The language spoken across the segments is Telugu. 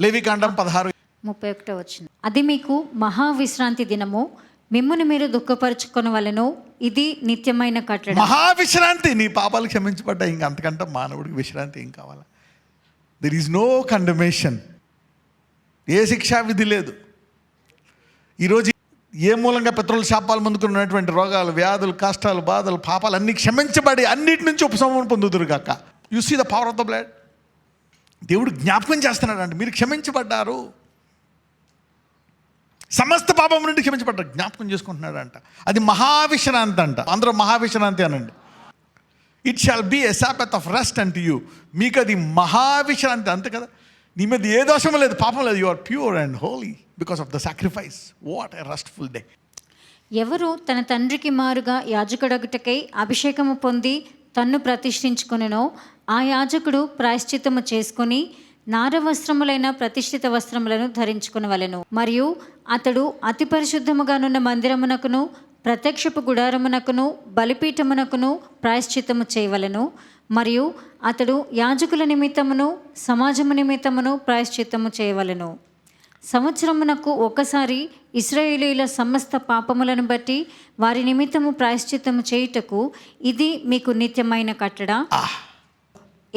లేవికాండం 16:31. అది మీకు మహావిశ్రాంతి దినము, మిమ్మును మీరు దుఃఖపరచుకొనవలెను, ఇది నిత్యమైన కట్టడ. మహావిశ్రాంతి, నీ పాపాలు క్షమించబడ్డా, ఇంక అంతకంటే మానవుడికి విశ్రాంతి ఏం కావాలా? దెర్ ఈజ్ నో కండమేషన్, ఏ శిక్షా విధి లేదు. ఈరోజు ఏ మూలంగా పితరుల శాపాలు ముందుకున్నటువంటి రోగాలు, వ్యాధులు, కష్టాలు, బాధలు, పాపాలు అన్నీ క్షమించబడి అన్నిటి నుంచి ఉపశమనం పొందుదురు గాక. You see the power of the blood. దేవుడు జ్ఞాపకం చేస్తున్నాడు అండి, మీరు క్షమించబడ్డారు, సమస్త పాపం నుండి క్షమించబడ్డారు, జ్ఞాపకం చేసుకుంటున్నాడు అంట. అది మహావిశ్రాంతి అంట. అందరూ మహావిశ్రాంతి అనండి. It shall be a sabbath of rest unto you. మీకు అది మహావిశ్రాంతి, అంతే కదా. నీ మీద ఏ దోషం లేదు, పాపం లేదు. You are pure and holy because of the sacrifice. What a restful day. ఎవరు తన తండ్రికి మారుగా యాజకుడగుటకై అభిషేకము పొంది తన్ను ప్రతిష్ఠించుకొనెనో ఆ యాజకుడు ప్రాయశ్చిత్తము చేసుకొని నారవస్త్రములైన ప్రతిష్ఠిత వస్త్రములను ధరించుకొనవలెను. మరియు అతడు అతి పరిశుద్ధముగానున్న మందిరమునకును ప్రత్యక్షపు గుడారమునకును బలిపీఠమునకును ప్రాయశ్చిత్తము చేయవలెను. మరియు అతడు యాజకుల నిమిత్తమును సమాజము నిమిత్తమును ప్రాయశ్చిత్తము చేయవలెను. సంవత్సరమునకు ఒకసారి ఇశ్రాయేలీయుల సమస్త పాపములను బట్టి వారి నిమిత్తము ప్రాయశ్చిత్తము చేయుటకు ఇది మీకు నిత్యమైన కట్టడ.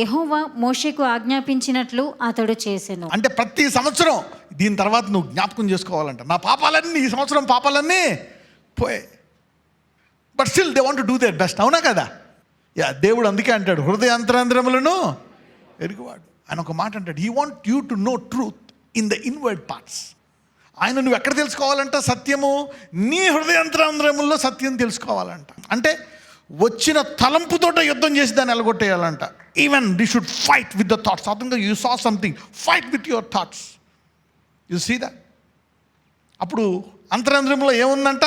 యెహోవా మోషేకు ఆజ్ఞాపించినట్లు అతడు చేసెను. అంటే ప్రతి సంవత్సరం దీని తర్వాత నువ్వు జ్ఞాపకం చేసుకోవాలంట, నా పాపాలన్నీ, ఈ సంవత్సరం పాపాలన్నీ పోయే. But still they want to do their best. అవునా కదా? యా, దేవుడు అందుకే అంటాడు, హృదయాంతరంధ్రములను ఎరుగువాడు. ఆయన ఒక మాట అంటాడు, he want you to know truth in the inward parts. ఆయన నువ్వు ఎక్కడ తెలుసుకోవాలంట సత్యము? నీ హృదయాంతరంధ్రముల్లో సత్యం తెలుసుకోవాలంట. అంటే వచ్చిన తలంపుతోట యుద్ధం చేసి దాన్ని ఎలగొట్టేయాలంట. Even they should fight with the thoughts. అతను you saw something, fight with your thoughts. You see that. అప్పుడు అంతరంధ్రంలో ఏముందంట?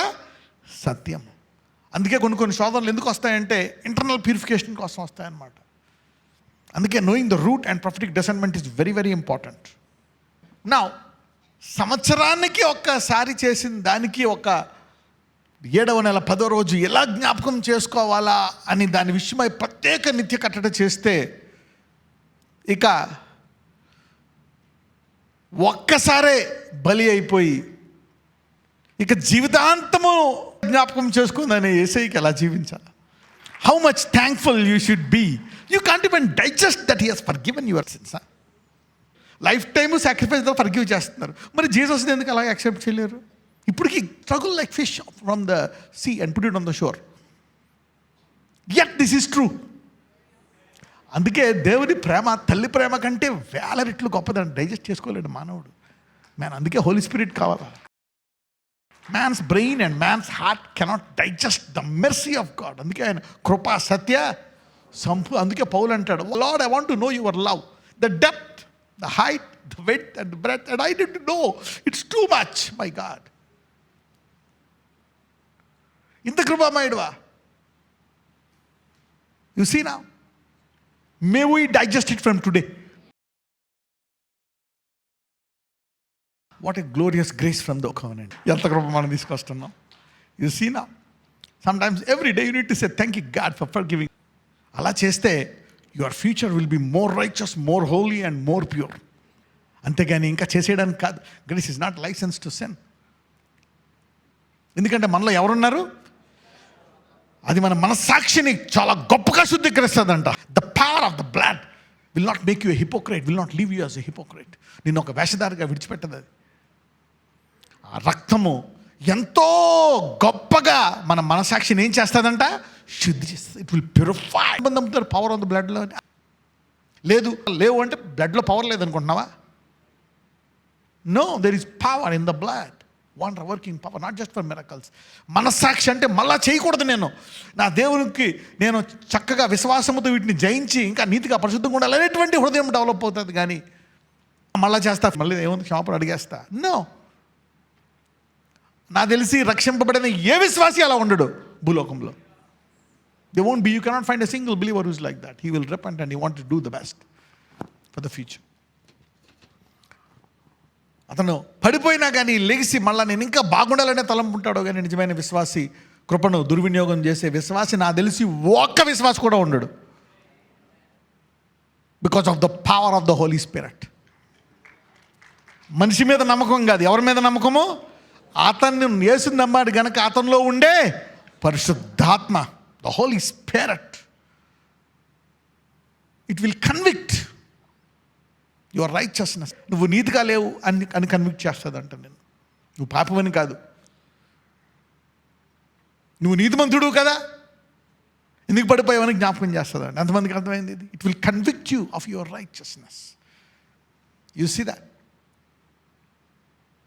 సత్యం. అందుకే కొన్ని శోధనలు ఎందుకు వస్తాయంటే ఇంటర్నల్ ప్యూరిఫికేషన్ కోసం వస్తాయన్నమాట. అందుకే knowing the route and prophetic discernment is very very important. నా సంవత్సరానికి ఒక్కసారి చేసిన దానికి ఒక 7వ నెల 10వ రోజు ఎలా జ్ఞాపకం చేసుకోవాలా అని దాని విషయమై ప్రత్యేక నిత్య కట్టడ చేస్తే ఇక ఒక్కసారే బలి అయిపోయి ఇక జీవితాంతము జ్ఞాపకం చేసుకుందనే యేసయ్యకి ఎలా జీవించాలి? How much thankful you should be. You can't even digest that he has forgiven your sins. Life time సాక్రిఫైస్తో ఫర్గివ్ చేస్తున్నారు, మరి జీసస్ని ఎందుకు అలా యాక్సెప్ట్ చేయలేరు? ఇప్పటికీ struggle like fish from the sea and put it on the shore. Yet this is true. అందుకే దేవుని ప్రేమ, తల్లి ప్రేమ కంటే వేల రెట్లు గొప్పదని డైజెస్ట్ చేసుకోలేడు మానవుడు. అందుకే హోలీ స్పిరిట్ కావాలా. Man's brain and man's heart cannot digest the mercy of God. అందుకే ఆయన కృపా సత్య అందుకే పౌలు అంటాడు, Lord I want to know your love, the depth, the height, the width and the breadth, and I didn't know. It's too much, my God. ఇంత కృపామయుడువా. You see now, may we digest it from today. What a glorious grace from the covenant. ఎంత కృప మనం తీసుకొస్తున్నాం. You see now, sometimes every day you need to say thank you God for forgiving. అలా చేస్తే your future will be more righteous, more holy and more pure. అంతేగాని ఇంకా చేసేయడానికి కాదు. Grace is not license to sin. ఎందుకంటే మనలో ఎవరున్నారు? అది మన మనస్సాక్షిని చాలా గొప్పగా శుద్ధీకరిస్తుందంట. The power of the blood will not make you a hypocrite, will not leave you as a hypocrite. నిన్ను ఒక వేషధారిగా విడిచిపెట్టదు అది. ఆ రక్తము ఎంతో గొప్పగా మన మనసాక్షిని ఏం చేస్తుందంట? శుద్ధి చేస్తుంది. It will purify. నమ్ముతారు పవర్ ఆన్ ద బ్లడ్లో. లేవు అంటే బ్లడ్లో పవర్ లేదనుకుంటున్నావా? No, there is power in the blood. Wonder working power, not just for miracles. మనస్సాక్షి అంటే మళ్ళా చేయకూడదు, నేను నా దేవునికి నేను చక్కగా విశ్వాసముతో వీటిని జయించి ఇంకా నీతిగా పరిశుద్ధంగా ఉండాలి అనేటువంటి హృదయం డెవలప్ అవుతుంది. కానీ మళ్ళా చేస్తా, మళ్ళీ ఏముంది క్షమాపణ అడిగేస్తా. నో, నాకు తెలిసి రక్షింపబడిన ఏ విశ్వాసి అలా ఉండడు భూలోకంలో. They won't be. You cannot find a single believer who's like that. He will repent and he wants to do the best for the future. అతను పడిపోయినా కానీ లెగిసి మళ్ళీ నేను ఇంకా బాగుండాలనే తలంపుంటాడో కానీ నిజమైన విశ్వాసి, కృపను దుర్వినియోగం చేసే విశ్వాసి నాకు తెలిసి ఒక్క విశ్వాసి కూడా ఉండడు. Because of the power of the Holy Spirit. మనిషి మీద నమ్మకం కాదు. ఎవరి మీద నమ్మకము? అతన్ని యేసుని నమ్మాడు గనక అతనిలో ఉండే పరిశుద్ధాత్మ, the Holy Spirit, it will convict your righteousness. నువ్వు నీతిగా లేవు అని కన్విక్ట్ చేస్తుంది అంట. నేను నువ్వు పాపమని కాదు, నువ్వు నీతిమంతుడు కదా, ఎందుకు పడిపోయావని జ్ఞాపకం చేస్తుందండి. అంతమందికి అర్థమైంది ఇది. It will convict you of your righteousness. You see that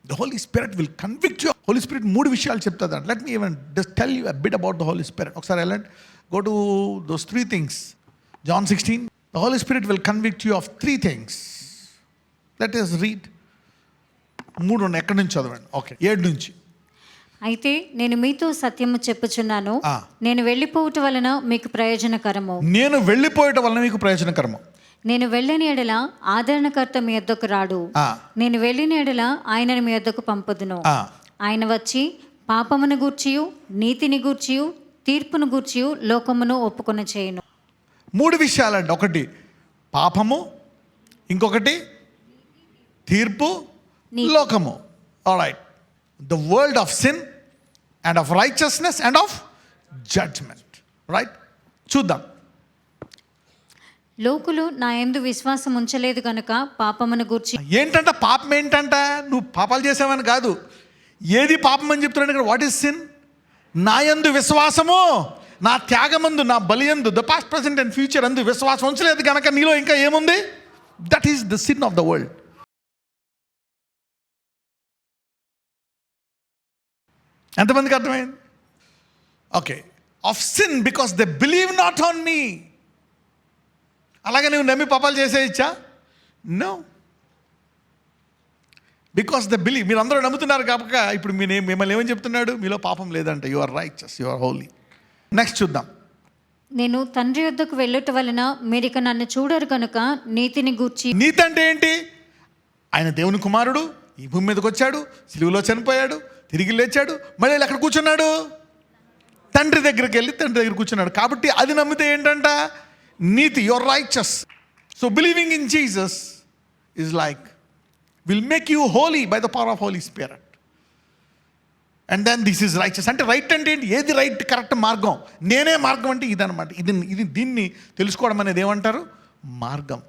the Holy Spirit will convict you. Holy Spirit 3 విషయాలు చెప్తుందండి. Let me even just tell you a bit about the Holy Spirit. ఒకసారి వెళ్ళండి, go to those 3 things. John 16, the Holy Spirit will convict you of 3 things. Let us read. 3 ఉన్నాయి, ఎక్కడి నుంచి చదవండి. ఓకే, 7 నుంచి. అయితే నేను మీతో సత్యము చెప్పుచున్నాను, ఆ. నేను వెళ్ళిపోవుట వలన మీకు ప్రయోజనకరము. నేను వెళ్ళిపోయటం వలన మీకు ప్రయోజనకరము. నేను వెళ్ళని ఎడల ఆదరణకర్త మీ యొద్దకు రాడు. ఆ. నేను వెళ్ళిన ఎడల ఆయనను మీ యొద్దకు పంపుదును. ఆ. ఆయన వచ్చి పాపమును గూర్చియు నీతిని గూర్చియు తీర్పును గూర్చియు లోకమును ఒప్పుకొన చేయును. 3 విషయాలండి. ఒకటి పాపము, ఇంకొకటి తీర్పు, లోకము. Alright, the world of sin and of righteousness and of judgement. Right, చూద్దాం. లోకులు నా యందు విశ్వాసం ఉంచలేదు గనుక పాపమును గూర్చి. ఏంటంట పాపం? ఏంటంట? నువ్వు పాపాలు చేసావని కాదు. ఏది పాపం అని చెప్తున్నాడు ఇక్కడ? What is sin? నా యందు విశ్వాసము, నా త్యాగమందు, నా బలియందు, the past present and future అందు విశ్వాసం ఉంచలేదు కనుక నీలో ఇంకా ఏముంది? That is the sin of the world. ఎంతమందికి అర్థమైంది? Okay, of sin because they believe not on me. అలాగే నువ్వు నమ్మి పాపాలు చేసేయచ్చా? No, because the believe. మీరు అందరూ నమ్ముతున్నారు కాబట్టి ఇప్పుడు మిమ్మల్ని ఏమని చెప్తున్నాడు? మీలో పాపం లేదంట. You are righteous, you are holy. Next చూద్దాం. నేను తండ్రి యొద్దకు వెళ్ళుట వలన మీరిక నన్ను చూడరు కనుక నీతిని గూర్చి. నీతి అంటే ఏంటి? ఆయన దేవుని కుమారుడు, ఈ భూమి మీదకి వచ్చాడు, సిలువలో చనిపోయాడు, తిరిగి లేచాడు, మళ్ళీ ఎక్కడ కూర్చున్నాడు? తండ్రి దగ్గరికి వెళ్ళి తండ్రి దగ్గర కూర్చున్నాడు. కాబట్టి అది నమ్మితే ఏంటంట? నీతి. Your righteous. So believing in Jesus is like will make you holy by the power of Holy Spirit. And then this is righteous. అంటే రైట్ అంటే ఏంటి? ఏది రైట్, కరెక్ట్ మార్గం, నేనే మార్గం అంటే ఇదనమాట. దీన్ని తెలుసుకోవడం అనేది ఏమంటారు? మార్గం.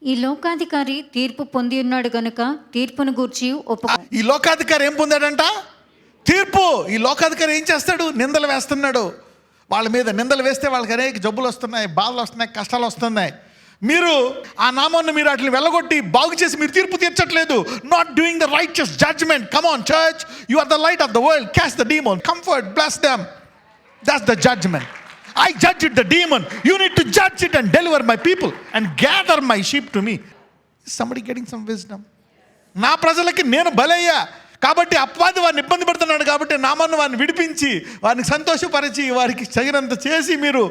ఈ లోకాధికారి తీర్పు పొంది ఉన్నాడు గనుక తీర్పును గూర్చి ఒప్పుకో. ఈ లోకాధికారి ఏం పొందాడంట? తీర్పు. ఈ లోకాధికారి ఏం చేస్తాడు? నిందలు వేస్తున్నాడు. వాళ్ళ మీద నిందలు వేస్తే వాళ్ళకి అనేక జబ్బులు వస్తున్నాయి, బాధలు వస్తున్నాయి, కష్టాలు వస్తున్నాయి. మీరు ఆ నామాన్ని మీరు వాటిని వెళ్ళగొట్టి బాగు చేసి మీరు తీర్పు తీర్చట్లేదు. Not doing the righteous judgement. Come on church, you are the light of the world. Cast the demon, comfort, bless them. That's the judgement. I judged the demon. You need to judge it and deliver my people and gather my sheep to me. Is somebody getting some wisdom? నా ప్రజలకి నేను బలయ్యా కాబట్టి అపవాది వారిని ఇబ్బంది పెడుతున్నాడు కాబట్టి నామాన్ని వారిని విడిపించి వారిని సంతోషపరిచి వారికి తగినంత చేసి మీరు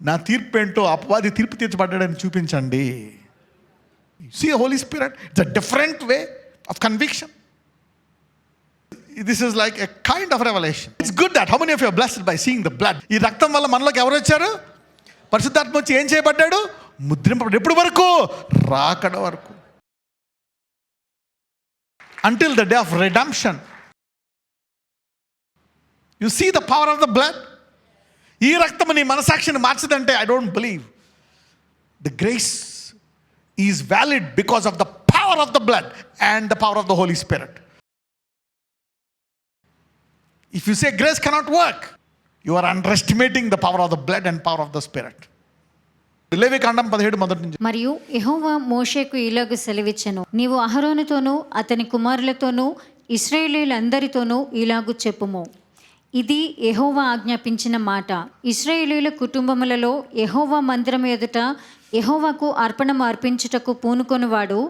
నా తీర్పు ఏంటో, అపవాది తీర్పు తీర్చబడ్డాడని చూపించండి. See the Holy Spirit, it's a different way of conviction. This is like a kind of revelation. It's good that how many of you are blessed by seeing the blood? ఈ రక్తం వల్ల మనలోకి ఎవరు వచ్చారు? పరిశుద్ధాత్మ వచ్చి ఏం చేయబడ్డాడు? ముద్రింపబడ్డాడు. ఎప్పుడు వరకు? రాకడ వరకు. Until the day of redemption. You see the power of the blood? ఈ రక్తం నీ మనసాక్షిని మార్చదంటే I don't believe. The grace is valid because of the power of the blood and the power of the Holy Spirit. If you say grace cannot work, you are underestimating the power of the blood and power of the Spirit. లేవికాండం 17 మొదటి నుంచి. మరియు యెహోవా మోషేకు ఇలాగ సెలవిచ్చెను, నీవు అహరోనుతోనూ అతని కుమారులతోనూ ఇశ్రాయేలీయులందరితోనూ ఇలాగు చెప్పుము, ఇది యెహోవా ఆజ్ఞాపించిన మాట. ఇశ్రాయేలీయుల కుటుంబములలో యెహోవా మందిరం ఎదుట యెహోవాకు అర్పణము అర్పించుటకు పూనుకొనివాడు,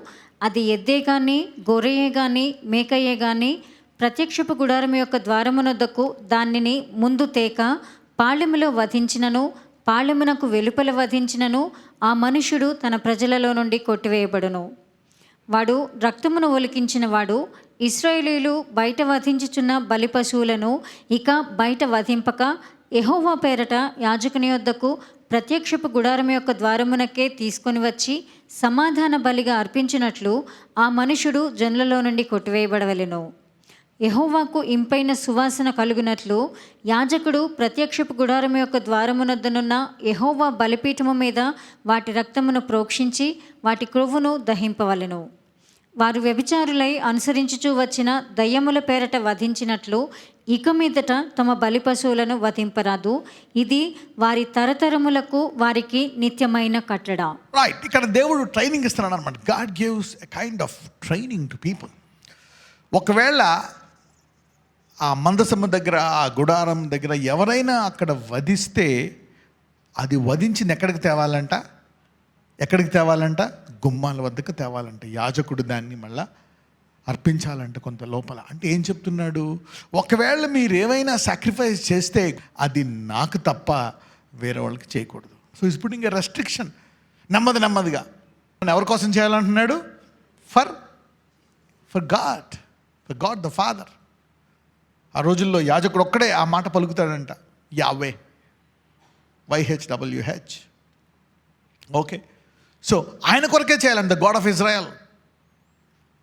అది ఎద్దే గాని గొర్రెయే గాని మేకయే గాని ప్రత్యక్షపు గుడారం యొక్క ద్వారమునొద్దకు దానిని ముందు తేక పాళెములో వధించినను పాళెమునకు వెలుపల వధించినను ఆ మనుషుడు తన ప్రజలలో నుండి కొట్టివేయబడును. వాడు రక్తమును ఒలికించిన వాడు ఇశ్రాయేలీయులు బయట వధించుచున్న బలి పశువులను ఇక బయట వధింపక యెహోవా పేరట యాజకుని యొద్దకు ప్రత్యక్షపు గుడారం యొక్క ద్వారమునకే తీసుకొని వచ్చి సమాధాన బలిగా అర్పించినట్లు ఆ మనుషుడు జనులలో నుండి కొట్టివేయబడవలెను. యెహోవాకు ఇంపైన సువాసన కలుగునట్లు యాజకుడు ప్రత్యక్షపు గుడారం యొక్క ద్వారమునొద్దనున్న యెహోవా బలిపీఠము మీద వాటి రక్తమును ప్రోక్షించి వాటి క్రొవ్వును దహింపవలెను. వారు వ్యభిచారులై అనుసరించుచూ వచ్చిన దయ్యముల పేరట వధించినట్లు ఇక మీదట తమ బలి పశువులను వధింపరాదు. ఇది వారి తరతరములకు వారికి నిత్యమైన కట్టడ. రైట్, ఇక్కడ దేవుడు ట్రైనింగ్ ఇస్తున్నాడు అనమాట. God gives a kind of training to people. ఒకవేళ ఆ మందసము దగ్గర, ఆ గుడారం దగ్గర ఎవరైనా అక్కడ వధిస్తే అది వధించింది ఎక్కడికి తేవాలంట? గుమ్మాల వద్దకు తేవాలంట. యాజకుడు దాన్ని మళ్ళా అర్పించాలంట కొంత లోపల. అంటే ఏం చెప్తున్నాడు? ఒకవేళ మీరు ఏమైనా సాక్రిఫైస్ చేస్తే అది నాకు తప్ప వేరే వాళ్ళకి చేయకూడదు. So is putting a restriction. నెమ్మదిగా ఎవరి కోసం చేయాలంటున్నాడు? For God the father. ఆ రోజుల్లో యాజకుడు ఒక్కడే ఆ మాట పలుకుతాడంట, యావే, YHWH. ఓకే, సో ఆయన కొరకే చేయాలంట, గాడ్ ఆఫ్ ఇజ్రాయెల్.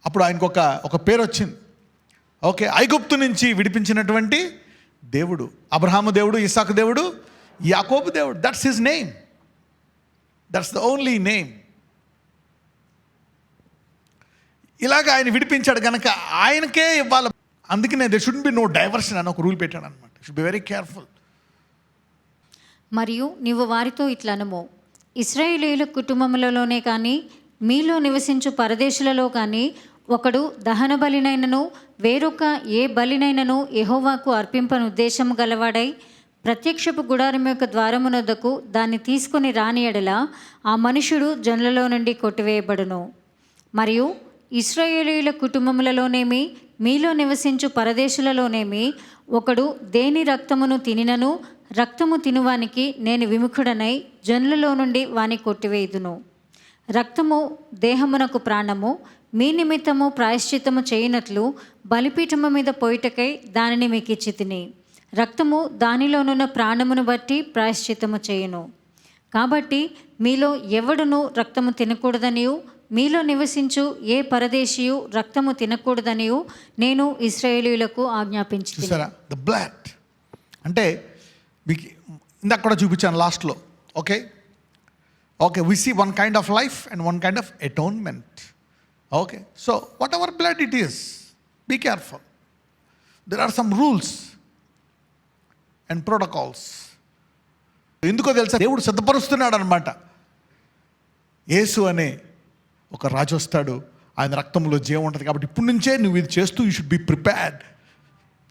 అప్పుడు ఆయనకు ఒక పేరు వచ్చింది. ఓకే, ఐగుప్తు నుంచి విడిపించినటువంటి దేవుడు, అబ్రహాము దేవుడు, ఇస్సాకు దేవుడు, యాకోబు దేవుడు. That's his name, that's the only name. ఇలాగ ఆయన విడిపించాడు కనుక ఆయనకే ఇవ్వాలి. అందుకనే there should be no diversion అని ఒక రూల్ పెట్టాడు అనమాట. Should be very careful. మరియు నీవు వారితో ఇట్లనము, ఇశ్రాయేలీయుల కుటుంబములలోనే కానీ మీలో నివసించు పరదేశులలో కానీ ఒకడు దహన బలినైనను వేరొక ఏ బలినైనను యెహోవాకు అర్పింపను ఉద్దేశము గలవాడై ప్రత్యక్షపు గుడారం యొక్క ద్వారమునొద్దకు దాన్ని తీసుకొని రాని ఎడల ఆ మనుషుడు జనులలో నుండి కొట్టివేయబడును. మరియు ఇశ్రాయేలీయుల కుటుంబములలోనేమి మీలో నివసించు పరదేశులలోనేమి ఒకడు దేని రక్తమును తినినను రక్తము తినువానికి నేను విముఖుడనై జనులలో నుండి వాని కొట్టివేయుదును. రక్తము దేహమునకు ప్రాణము, మీ నిమిత్తము ప్రాయశ్చిత్తము చేయనట్లు బలిపీఠము మీద పోయిటకై దానిని మీకు ఇచ్చి తిని, రక్తము దానిలోనున్న ప్రాణమును బట్టి ప్రాయశ్చిత్తము చేయును. కాబట్టి మీలో ఎవడును రక్తము తినకూడదనియు మీలో నివసించు ఏ పరదేశీయు రక్తము తినకూడదనియు నేను ఇశ్రాయేలీయులకు ఆజ్ఞాపించి. ద బ్లడ్ అంటే మీకు ఇందాక కూడా చూపించాను లాస్ట్లో. Okay, we see one kind of life and one kind of atonement. Okay, so whatever blood it is, be careful. There are some rules and protocols. ఎందుకో తెలుసా? దేవుడు సిద్ధపరుస్తున్నాడు అనమాట. యేసు అనే ఒక రాజు వస్తాడు, ఆయన రక్తంలో జీవం ఉంటుంది. కాబట్టి ఇప్పటి నుంచే నువ్వు ఇది చేస్తూ you should be prepared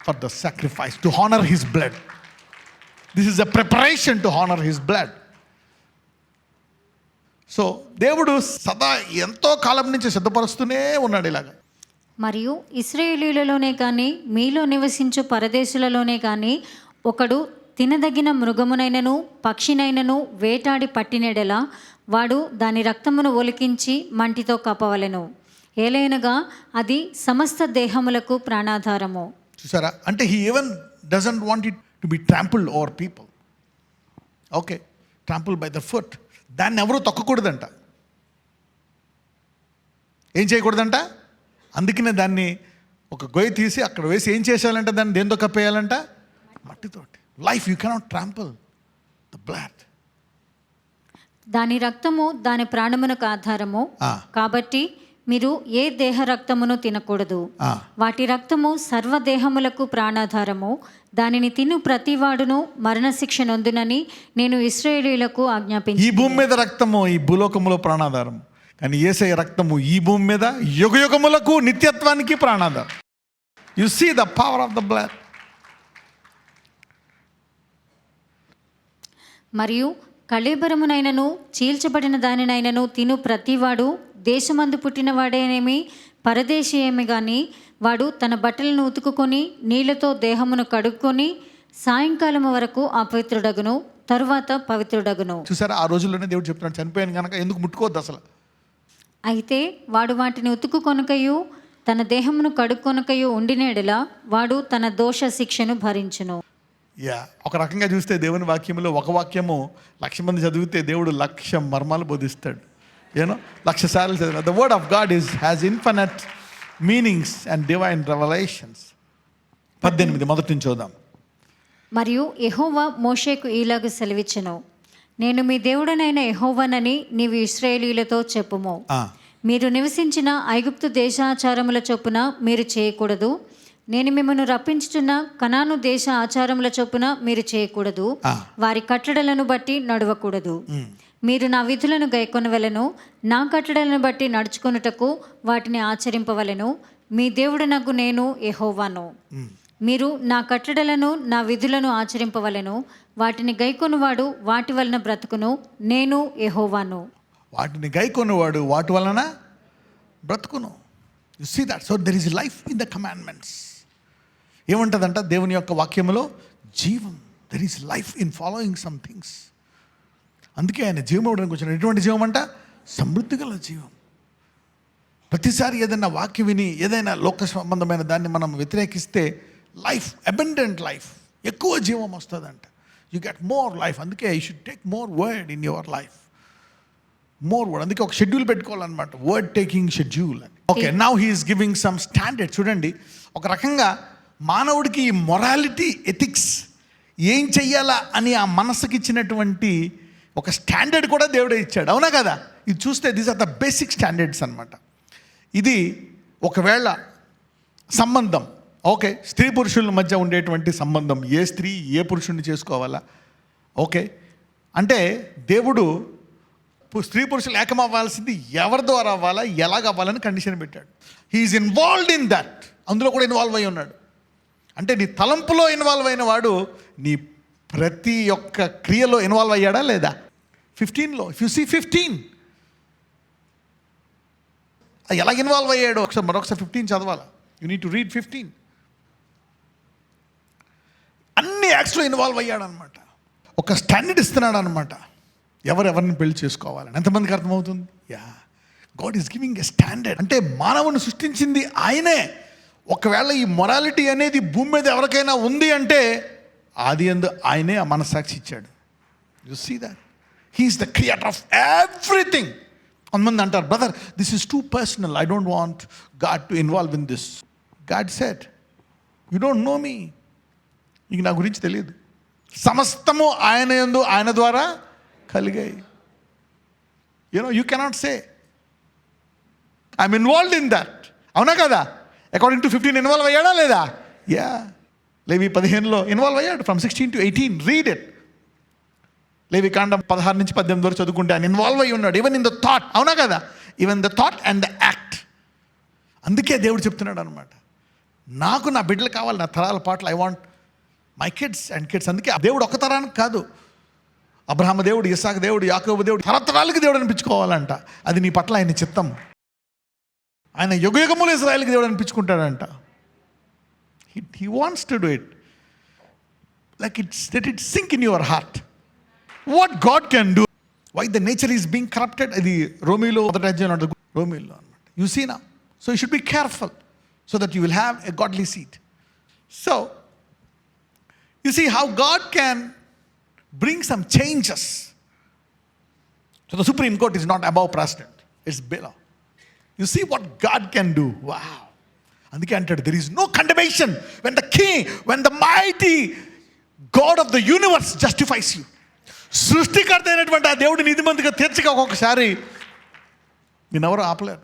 for the sacrifice to honour his blood. This is a preparation to honour his blood. So దేవుడు సదా ఎంతో కాలం నుంచి సిద్ధపరుస్తూనే ఉన్నాడు ఇలాగా. మరియు ఇశ్రాయేలీయులలోనే కానీ మీలో నివసించు పరదేశులలోనే కానీ ఒకడు తినదగిన మృగమునైనను పక్షినైనను వేటాడి పట్టినెడల వాడు దాని రక్తమును ఒలికించి మంటితో కప్పవలెను. ఏలైనగా అది సమస్త దేహములకు ప్రాణాధారము. చూసారా? అంటే he even doesn't want it to be trampled over people. Okay, trample by the foot. దాన్ని ఎవరూ తొక్కకూడదంట, ఏం చేయకూడదంట. అందుకనే దాన్ని ఒక గొయ్యి తీసి అక్కడ వేసి ఏం చేసేయాలంటే దాన్ని దేంతో కప్పేయాలంట? మట్టితోటి. Life you cannot trample the blood. దాని రక్తము దాని ప్రాణమునకు ఆధారము. కాబట్టి మీరు ఏ దేహ రక్తమును తినకూడదు. వాటి రక్తము సర్వదేహములకు ప్రాణాధారము. దానిని తిను ప్రతివాడును మరణశిక్ష నొందునని నేను ఇశ్రాయేలీయులకు ఆజ్ఞాపించి. ఈ భూమి మీద రక్తము ఈ భూలోకములో ప్రాణాధారము, కానీ యేసయ్య రక్తము ఈ భూమి మీద యుగయుగములకు నిత్యత్వానికి ప్రాణాధారం. You see the power of the blood. మరియు కళేబరమునైనను చీల్చబడిన దానినైనను తిను ప్రతివాడు దేశమందు పుట్టినవాడేనేమి పరదేశీ ఏమి కానీ వాడు తన బట్టలను ఉతుకుకొని నీళ్లతో దేహమును కడుక్కొని సాయంకాలం వరకు అపవిత్రుడగును, తరువాత పవిత్రుడగును. చూసారా? ఆ రోజుల్లోనే దేవుడు చెప్తున్నాడు, చనిపోయాను కనుక ఎందుకు ముట్టుకోవద్దు అసలు. అయితే వాడు వాటిని ఉతుకుకొనకయు తన దేహమును కడుక్కొనకయు ఉండినేడలా వాడు తన దోష శిక్షను భరించును. యా, ఒక రకంగా చూస్తే దేవుని వాక్యంలో ఒక వాక్యము 1,00,000 మంది చదివితే దేవుడు 1,00,000 మర్మాలు బోధిస్తాడు. యూనో 1,00,000 సార్లు చదివిన the word of God has infinite meanings and divine revolutions. 18 మొదటి నుంచి చూద్దాం. మరియు యెహోవా మోషేకు ఈలాగు సెలవిచ్చెను, నేను మీ దేవుడనైన యెహోవానని నీవు ఇశ్రాయేలీయులతో చెప్పుము. మీరు నివసించిన ఐగుప్తు దేశాచారముల చొప్పున మీరు చేయకూడదు. నేను మిమ్మల్ని రప్పించుచున్న కనాను దేశ ఆచారముల చొప్పున మీరు చేయకూడదు. వారి కట్టడలను బట్టి నడవకూడదు. మీరు నా విధులను గైకొనవలెను. నా కట్టడలను బట్టి నడుచుకొనుటకు వాటిని ఆచరింపవలెను. మీ దేవుడనగు నేను యెహోవాను. మీరు నా కట్టడలను నా విధులను ఆచరింపవలెను. వాటిని గైకొనువాడు వాటి వలన బ్రతుకును. నేను యెహోవాను. వాటిని గైకొనువాడు వాటి వలన బ్రతుకును. You see that. So there is life in the commandments. ఏముంటుందంట దేవుని యొక్క వాక్యములో? జీవం. There is life in following some things. అందుకే ఆయన జీవం ఇవ్వడానికి వచ్చిన. ఎటువంటి జీవం అంట? సమృద్ధి గల జీవం. ప్రతిసారి ఏదైనా వాక్యం విని ఏదైనా లోక సంబంధమైన దాన్ని మనం వ్యతిరేకిస్తే లైఫ్, అబెండెంట్ లైఫ్, ఎక్కువ జీవం వస్తుందంట. You get more life. అందుకే you should take more word in your life. More word. అందుకే ఒక షెడ్యూల్ పెట్టుకోవాలన్నమాట, వర్డ్ టేకింగ్ షెడ్యూల్ అని. Okay, now he is giving some standard. చూడండి, ఒక రకంగా మానవుడికి ఈ మొరాలిటీ, ఎథిక్స్, ఏం చెయ్యాలా అని ఆ మనసుకి ఇచ్చినటువంటి ఒక స్టాండర్డ్ కూడా దేవుడే ఇచ్చాడు. అవునా కదా? ఇది చూస్తే these are the basic standards అనమాట. ఇది ఒకవేళ సంబంధం, ఓకే, స్త్రీ పురుషుల మధ్య ఉండేటువంటి సంబంధం, ఏ స్త్రీ ఏ పురుషుడిని చేసుకోవాలా, ఓకే, అంటే దేవుడు స్త్రీ పురుషులు ఏకమవ్వాల్సింది ఎవరి ద్వారా అవ్వాలా, ఎలాగ అవ్వాలని కండిషన్ పెట్టాడు. He is involved in that. అందులో కూడా ఇన్వాల్వ్ అయి ఉన్నాడు. అంటే నీ తలంపులో ఇన్వాల్వ్ అయిన వాడు నీ ప్రతి ఒక్క క్రియలో ఇన్వాల్వ్ అయ్యాడా లేదా? 15లో ఇఫ్ యు సీ 15 ఎలా ఇన్వాల్వ్ అయ్యాడో ఒకసారి మరొకసారి 15 చదవాలా. You need to read 15. అన్ని యాక్ట్స్లో ఇన్వాల్వ్ అయ్యాడు అనమాట. ఒక స్టాండర్డ్ ఇస్తున్నాడు అనమాట, ఎవరెవరిని పెళ్లి చేసుకోవాలని. ఎంతమందికి అర్థమవుతుంది? Yeah, God is giving a standard. అంటే మానవుని సృష్టించింది ఆయనే. ఒకవేళ ఈ మొరాలిటీ అనేది భూమి మీద ఎవరికైనా ఉంది అంటే ఆది యందు ఆయనే ఆ మనస్సాక్షి ఇచ్చాడు. You see that he is the creator of everything. కొంతమంది అంటారు, brother this is too personal, I don't want God to involve in this. God said, you don't know me, నీకు నా గురించి తెలియదు. సమస్తము ఆయన యందు ఆయన ద్వారా కలిగాయి. You cannot say I'm involved in that. అవునా కదా? అకార్డింగ్ టు 15 ఇన్వాల్వ్ అయ్యాడా లేదా? యా, లేవి 15లో ఇన్వాల్వ్ అయ్యాడు. From 16 to 18 read it. Levi కాండం 16 నుంచి 18 వరకు చదువుకుంటే ఆయన ఇన్వాల్వ్ అయ్యి ఉన్నాడు. Even in the thought. అవునా కదా? Even the thought and the act. అందుకే దేవుడు చెప్తున్నాడు అనమాట, నాకు నా బిడ్డలు కావాలి, నా తరాల పాటలు, I want my kids and kids. అందుకే దేవుడు ఒక తరానికి కాదు, అబ్రహాము దేవుడు, ఇస్సాకు దేవుడు, యాకోబు దేవుడు, తరతరాలకి దేవుడు అనిపించుకోవాలంట. అది నీ పట్ల ఆయన చిత్తం. ఆయన యుగయుగములు ఇశ్రాయేలుకి దేవుడు అనిపించుకుంటాడంట. He wants to do it like let it sink in your heart what God can do. Why the nature is being corrupted? అది రోమీలో మొదటి అధ్యాయం ఉంటుంది, రోమీలో అనమాట. యు సీ నా. So you should be careful so that you will have a godly seed. So you see how God can bring some changes. So the Supreme Court is not above president, it's below. You see what God can do. Wow. అందుకే అంటాడు, there is no condemnation when the king, when the mighty God of the universe justifies you. సృష్టికర్త అయినటువంటి ఆ దేవుడు నీతిమంతుగా తీర్చక ఒక్కొక్కసారి నేనెవరో ఆపలేరు.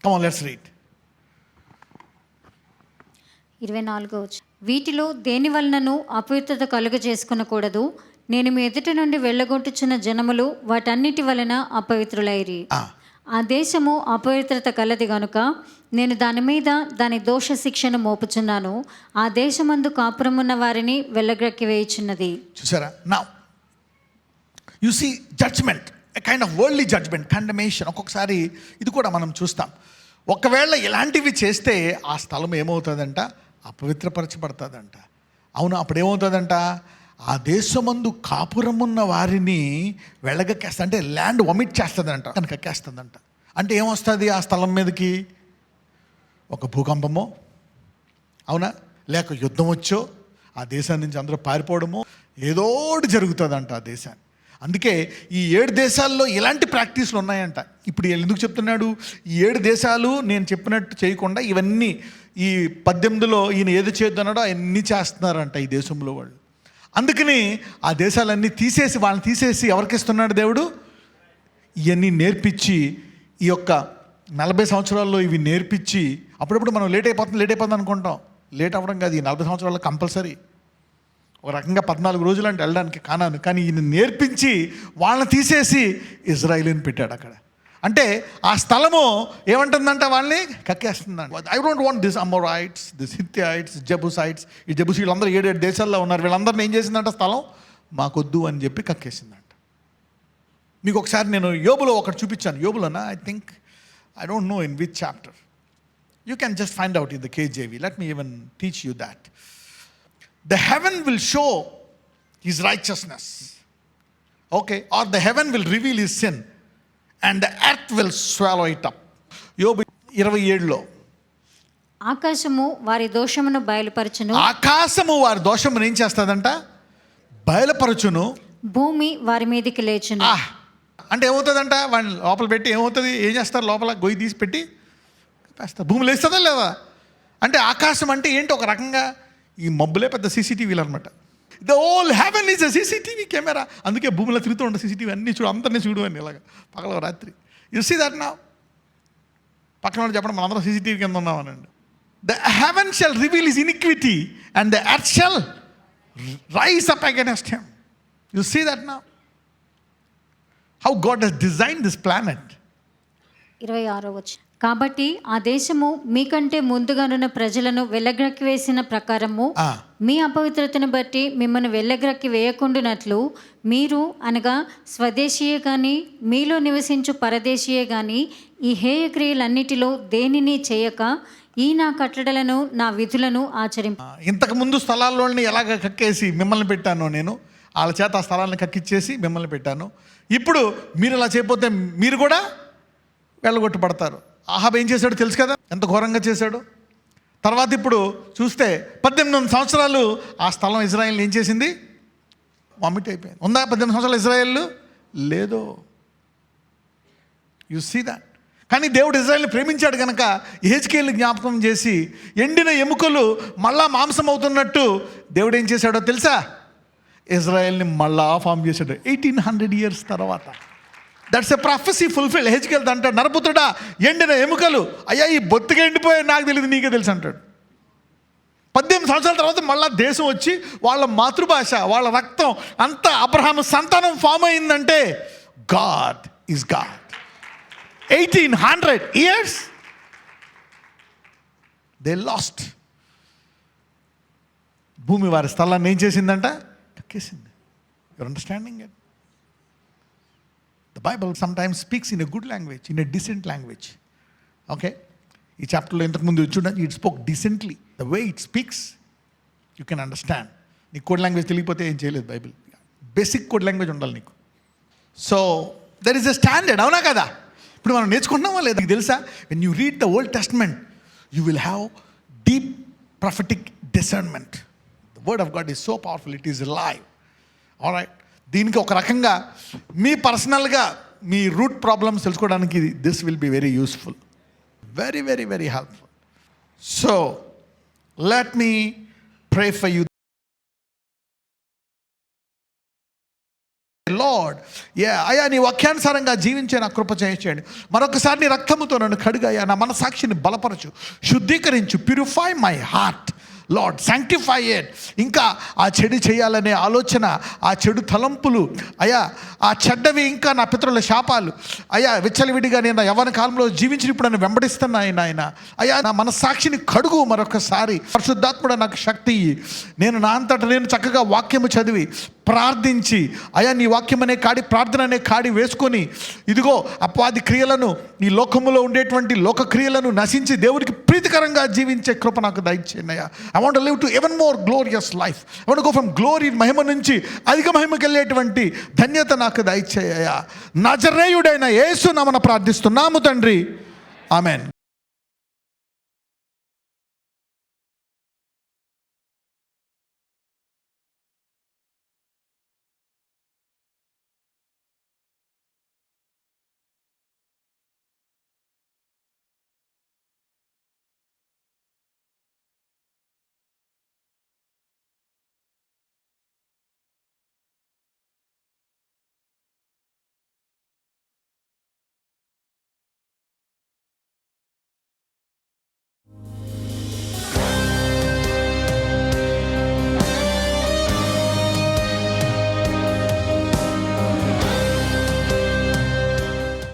Come on, let's read. 24వ వచనం. వీటిలో దేని వలనను అపవిత్రత కలుగజేసుకొనకూడదు. నేను మీ ఎదుట నుండి వెళ్ళగొట్టుచున్న జనములు వాటన్నిటి వలన అపవిత్రులైరి. ఆ దేశము అపవిత్రత కలది గనుక నేను దాని మీద దాని దోష శిక్షను మోపుచున్నాను. ఆ దేశమందు కాపురమున్న వారిని వెళ్ళగ్రక్కి వేయుచున్నది. చూసారా? Now you see judgement, a kind of worldly judgement, condemnation. ఒక్కొక్కసారి ఇది కూడా మనం చూస్తాం. ఒకవేళ ఇలాంటివి చేస్తే ఆ స్థలం ఏమవుతుందంట? అపవిత్రపరచబడుతుందంట. అవును, అప్పుడు ఏమవుతుందంట? ఆ దేశమందు కాపురమున్న వారిని వెళ్ళగక్కేస్తా, అంటే ల్యాండ్ వమిట్ చేస్తుందంట, కనుక ఎక్కేస్తుందంట. అంటే ఏమొస్తుంది ఆ స్థలం మీదకి? ఒక భూకంపమో, అవునా, లేక యుద్ధం వచ్చో, ఆ ఆ దేశాన్ని నుంచి అందరూ పారిపోవడము ఏదోటి జరుగుతుందంట ఆ దేశాన్ని. అందుకే ఈ 7 దేశాల్లో ఇలాంటి ప్రాక్టీస్లు ఉన్నాయంట. ఇప్పుడు ఎందుకు చెప్తున్నాడు? ఈ 7 దేశాలు నేను చెప్పినట్టు చేయకుండా ఇవన్నీ ఈ 18లో ఈయన ఏది చేద్దానో అవన్నీ చేస్తున్నారంట ఈ దేశంలో వాళ్ళు. అందుకని ఆ దేశాలన్నీ వాళ్ళని తీసేసి ఎవరికి ఇస్తున్నాడు దేవుడు? ఇవన్నీ నేర్పించి ఈ యొక్క 40 సంవత్సరాల్లో ఇవి నేర్పించి, అప్పుడప్పుడు మనం లేట్ అయిపోతుంది అనుకుంటాం. లేట్ అవ్వడం కాదు, ఈ 40 సంవత్సరాల్లో కంపల్సరీ. ఒక రకంగా 14 రోజులు అంటే వెళ్ళడానికి కానాను, కానీ ఈయన నేర్పించి వాళ్ళని తీసేసి ఇజ్రాయిల్ని పెట్టాడు అక్కడ. అంటే ఆ స్థలము ఏమంటుందంట? వాళ్ళని కక్కేస్తుందంట. I don't want this Amorites, this Hittites, Jebusites. ఈ జెబూసీ వీళ్ళందరూ 7 దేశాల్లో ఉన్నారు. వీళ్ళందరినీ ఏం చేసిందంట? స్థలం మాకొద్దు అని చెప్పి కక్కేసిందంట. మీకు ఒకసారి నేను యోబులో ఒకటి చూపించాను. యోబులోనా I don't know in which chapter. You can just find out in the KJV. Let me even teach you that. The heaven will show his righteousness. Okay? Or the heaven will reveal his sin and the earth will swallow it up. యోబు 27లో ఆకాశము వారి దోషమును బయలుపరచును. ఆకాశము వారి దోషమును ఏం చేస్తుందంట? బయలుపరచును. భూమి వారి మీదకి లేచును. అంటే ఏమవుతుందంట? వాడిని లోపల పెట్టి ఏమవుతుంది? ఏం చేస్తారు? లోపల గొయ్యి తీసి పెట్టి వేస్తారు. భూమి లేస్తుందా లేదా? అంటే ఆకాశం అంటే ఏంటి? ఒక రకంగా ఈ మబ్బులే పెద్ద సీసీటీవీలు అనమాట. The whole heaven is a CCTV camera. అందుకే భూమిలో తిరుగుతూ ఉంటాయి సీసీటీవీ. అన్నీ చూడు, అందరినీ చూడు అని ఇలాగా పగల రాత్రి. You see that now. పక్కన వాళ్ళు చెప్పడం మనందరం సీసీటీవీ కింద ఉన్నామనండి. The heaven shall reveal his iniquity and the earth shall rise up against him. You see that now. How God has designed this planet. 26వ వచనం. కాబట్టి ఆ దేశము మీకంటే ముందుగానున్న ప్రజలను వెళ్ళగ్రక్కి వేసిన ప్రకారము మీ అపవిత్రతను బట్టి మిమ్మల్ని వెళ్ళగ్రక్కి వేయకుండానట్లు మీరు అనగా స్వదేశీయే కానీ మీలో నివసించు పరదేశీయే కానీ ఈ హేయ క్రియలన్నిటిలో దేనిని చేయక ఈ నా కట్టడలను నా విధులను ఆచరింప. ఇంతకు ముందు స్థలాల్లోని ఎలాగ కక్కేసి మిమ్మల్ని పెట్టాను నేను, వాళ్ళ చేత ఆ స్థలాన్ని కక్కిచ్చేసి మిమ్మల్ని పెట్టాను. ఇప్పుడు మీరు అలా చేయకపోతే మీరు కూడా వెళ్ళగొట్టబడతారు. ఆహాబ్ ఏం చేశాడో తెలుసు కదా, ఎంత ఘోరంగా చేశాడు. తర్వాత ఇప్పుడు చూస్తే 18 సంవత్సరాలు ఆ స్థలం ఇజ్రాయెల్ ఏం చేసింది? వామిట్ అయిపోయింది. ఉందా 18 సంవత్సరాలు ఇజ్రాయెల్? లేదు. You see that. కానీ దేవుడు ఇజ్రాయెల్ని ప్రేమించాడు కనుక యెహెజ్కేలుని జ్ఞాపకం చేసి ఎండిన ఎముకలు మళ్ళా మాంసం అవుతున్నట్టు దేవుడు ఏం చేశాడో తెలుసా? ఇజ్రాయెల్ని మళ్ళా ఫామ్ చేశాడు 1800 years తర్వాత. That's a prophecy fulfil. యెహెజ్కేలు అంటాడు, నరపుత్రుడా ఎండిన ఎముకలు, అయ్యా ఈ బొత్తిగా ఎండిపోయాయి, నాకు తెలియదు నీకే తెలుసు అంటాడు. 18 సంవత్సరాల తర్వాత మళ్ళా దేశం వచ్చి వాళ్ళ మాతృభాష, వాళ్ళ రక్తం అంతా అబ్రహాము సంతానం ఫామ్ అయిందంటే God is God. 1800 years they lost. భూమి వారి స్థలాన్ని ఏం చేసిందంట? కక్కేసింది. Your understanding it? The Bible sometimes speaks in a good language, in a decent language. Okay, ఈ చాప్టర్లో ఇంతకుముందు చూడండి, it spoke decently. The way it speaks you can understand. నీకు కోడ్ లాంగ్వేజ్ తెలియకపోతే ఏం చేయలేదు. బైబిల్ బేసిక్ కోడ్ లాంగ్వేజ్ ఉండాలి నీకు. So there is a standard, అవునా కదా? ఇప్పుడు మనం నేర్చుకుంటున్నామా లేదా? నీకు తెలుసా, when you read the old testament you will have deep prophetic discernment. The word of God is so powerful, it is live. Alright, దీనికి ఒక రకంగా మీ పర్సనల్గా మీ రూట్ ప్రాబ్లమ్స్ తెలుసుకోవడానికి this will be very useful, very very very helpful. So let me pray for you. Lord, అయ్యా నీ వాక్యానుసారంగా జీవించే నా కృప చేయండి. మరొకసారి నీ రక్తముతో నన్ను కడుగయ్యా, నా మనసాక్షిని బలపరచు, శుద్ధీకరించు, purify my heart Lord, sanctify it. ఇంకా ఆ చెడు చేయాలనే ఆలోచన, ఆ చెడు తలంపులు అయ్యా, ఆ చెడ్డవి ఇంకా నా పితరుల శాపాలు అయ్యా, విచ్చలవిడిగా నేను నా యవ్వన కాలంలో జీవించిన ఇప్పుడు నన్ను వెంబడిస్తున్నాయి నాయన. అయ్యా నా మనస్సాక్షిని కడుగు మరొకసారి. పరిశుద్ధాత్ముడా నాకు శక్తి ఇయ్యి. నేను నా అంతటా నేను చక్కగా వాక్యము చదివి ప్రార్థించి అయ్యా నీ వాక్యం అనే కాడి, ప్రార్థన అనే కాడి వేసుకొని ఇదిగో అపవాది క్రియలను, ఈ లోకములో ఉండేటువంటి లోక క్రియలను నశించి దేవుడికి ప్రీతికరంగా జీవించే కృప నాకు దయచేయండి అయ్యా. I want to live to even more glorious life. I want to go from glory, మహిమ నుంచి అధిక మహిమకి వెళ్ళేటువంటి ధన్యత నాకు దయచేయ్యా. నజరేయుడైన యేసు నామమున ప్రార్థిస్తున్నాము తండ్రి, ఆమెన్.